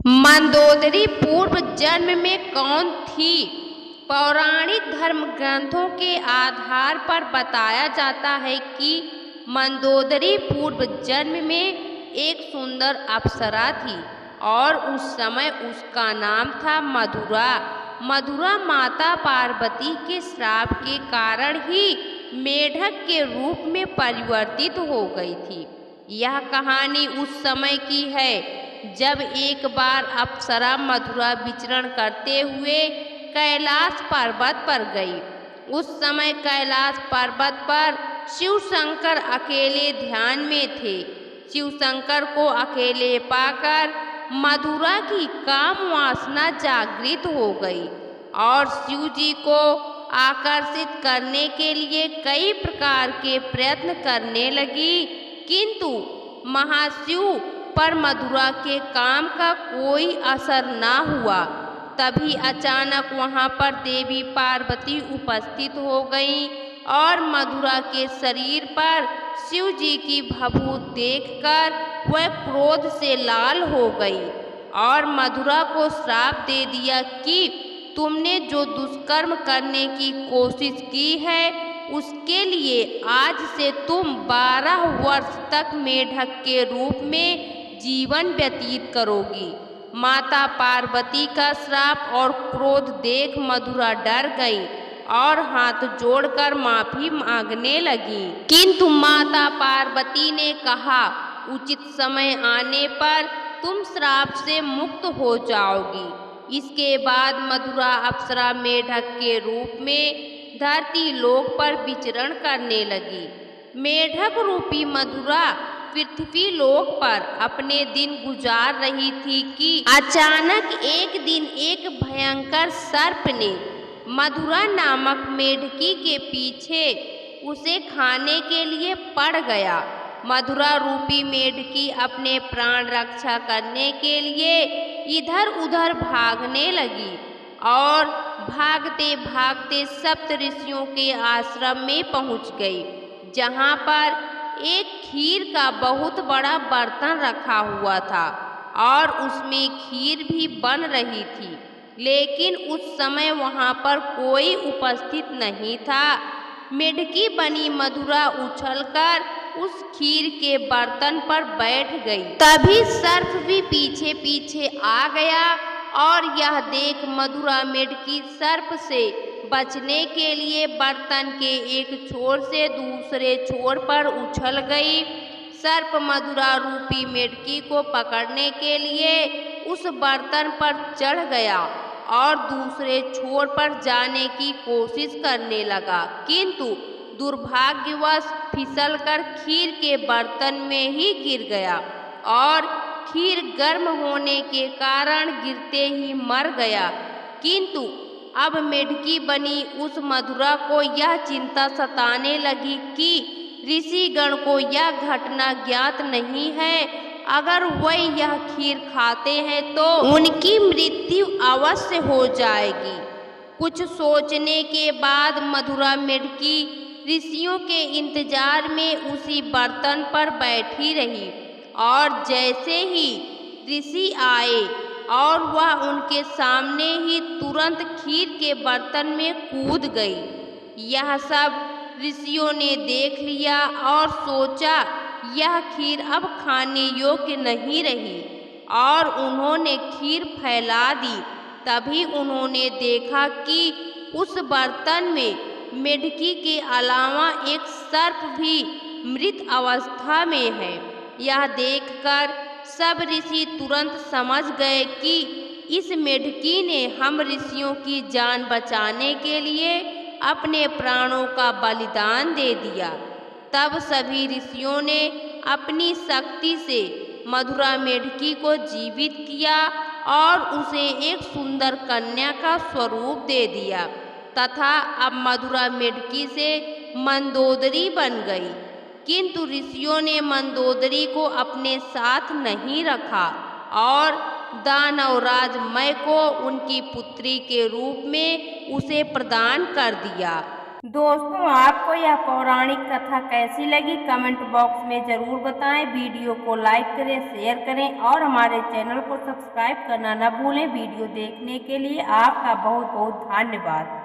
मंदोदरी पूर्व जन्म में कौन थी? पौराणिक धर्म ग्रंथों के आधार पर बताया जाता है कि मंदोदरी पूर्व जन्म में एक सुंदर अप्सरा थी और उस समय उसका नाम था मधुरा। मधुरा माता पार्वती के श्राप के कारण ही मेढक के रूप में परिवर्तित हो गई थी। यह कहानी उस समय की है जब एक बार अप्सरा मधुरा विचरण करते हुए कैलाश पर्वत पर गई। उस समय कैलाश पर्वत पर शिव शंकर अकेले ध्यान में थे। शिव शंकर को अकेले पाकर मधुरा की काम वासना जागृत हो गई और शिव जी को आकर्षित करने के लिए कई प्रकार के प्रयत्न करने लगी, किंतु महाशिव पर मधुरा के काम का कोई असर न हुआ। तभी अचानक वहां पर देवी पार्वती उपस्थित हो गईं और मधुरा के शरीर पर शिव जी की भभूत देखकर वह क्रोध से लाल हो गई और मधुरा को श्राप दे दिया कि तुमने जो दुष्कर्म करने की कोशिश की है उसके लिए आज से तुम 12 वर्ष तक मेढक के रूप में जीवन व्यतीत करोगी। माता पार्वती का श्राप और क्रोध देख मधुरा डर गई और हाथ जोड़कर माफी मांगने लगी, किंतु माता पार्वती ने कहा उचित समय आने पर तुम श्राप से मुक्त हो जाओगी। इसके बाद मधुरा अप्सरा मेढक के रूप में धरती लोक पर विचरण करने लगी। मेढक रूपी मधुरा पृथ्वी लोक पर अपने दिन गुजार रही थी कि अचानक एक दिन एक भयंकर सर्प ने मधुरा नामक मेढकी के पीछे उसे खाने के लिए पड़ गया। मधुरा रूपी मेढकी अपने प्राण रक्षा करने के लिए इधर उधर भागने लगी और भागते भागते सप्त ऋषियों के आश्रम में पहुंच गई, जहां पर एक खीर का बहुत बड़ा बर्तन रखा हुआ था और उसमें खीर भी बन रही थी, लेकिन उस समय वहां पर कोई उपस्थित नहीं था। मेढकी बनी मधुरा उछलकर उस खीर के बर्तन पर बैठ गई। तभी सर्प भी पीछे पीछे आ गया और यह देख मधुरा मेढकी सर्प से बचने के लिए बर्तन के एक छोर से दूसरे छोर पर उछल गई। सर्प मधुरा रूपी मेढकी को पकड़ने के लिए उस बर्तन पर चढ़ गया और दूसरे छोर पर जाने की कोशिश करने लगा, किंतु दुर्भाग्यवश फिसलकर खीर के बर्तन में ही गिर गया और खीर गर्म होने के कारण गिरते ही मर गया। किंतु अब मेढकी बनी उस मधुरा को यह चिंता सताने लगी कि ऋषिगण को यह घटना ज्ञात नहीं है। अगर वह यह खीर खाते हैं तो उनकी मृत्यु अवश्य हो जाएगी। कुछ सोचने के बाद मधुरा मेढकी ऋषियों के इंतजार में उसी बर्तन पर बैठी रही और जैसे ही ऋषि आए और वह उनके सामने ही तुरंत खीर के बर्तन में कूद गई। यह सब ऋषियों ने देख लिया और सोचा यह खीर अब खाने योग्य नहीं रही और उन्होंने खीर फैला दी। तभी उन्होंने देखा कि उस बर्तन में मेढकी के अलावा एक सर्प भी मृत अवस्था में है। यह देखकर सब ऋषि तुरंत समझ गए कि इस मेढकी ने हम ऋषियों की जान बचाने के लिए अपने प्राणों का बलिदान दे दिया। तब सभी ऋषियों ने अपनी शक्ति से मधुरा मेढकी को जीवित किया और उसे एक सुंदर कन्या का स्वरूप दे दिया तथा अब मधुरा मेढकी से मंदोदरी बन गई। किंतु ऋषियों ने मंदोदरी को अपने साथ नहीं रखा और दानवराज मय को उनकी पुत्री के रूप में उसे प्रदान कर दिया। दोस्तों, आपको यह पौराणिक कथा कैसी लगी कमेंट बॉक्स में ज़रूर बताएं। वीडियो को लाइक करें, शेयर करें और हमारे चैनल को सब्सक्राइब करना न भूलें। वीडियो देखने के लिए आपका बहुत बहुत धन्यवाद।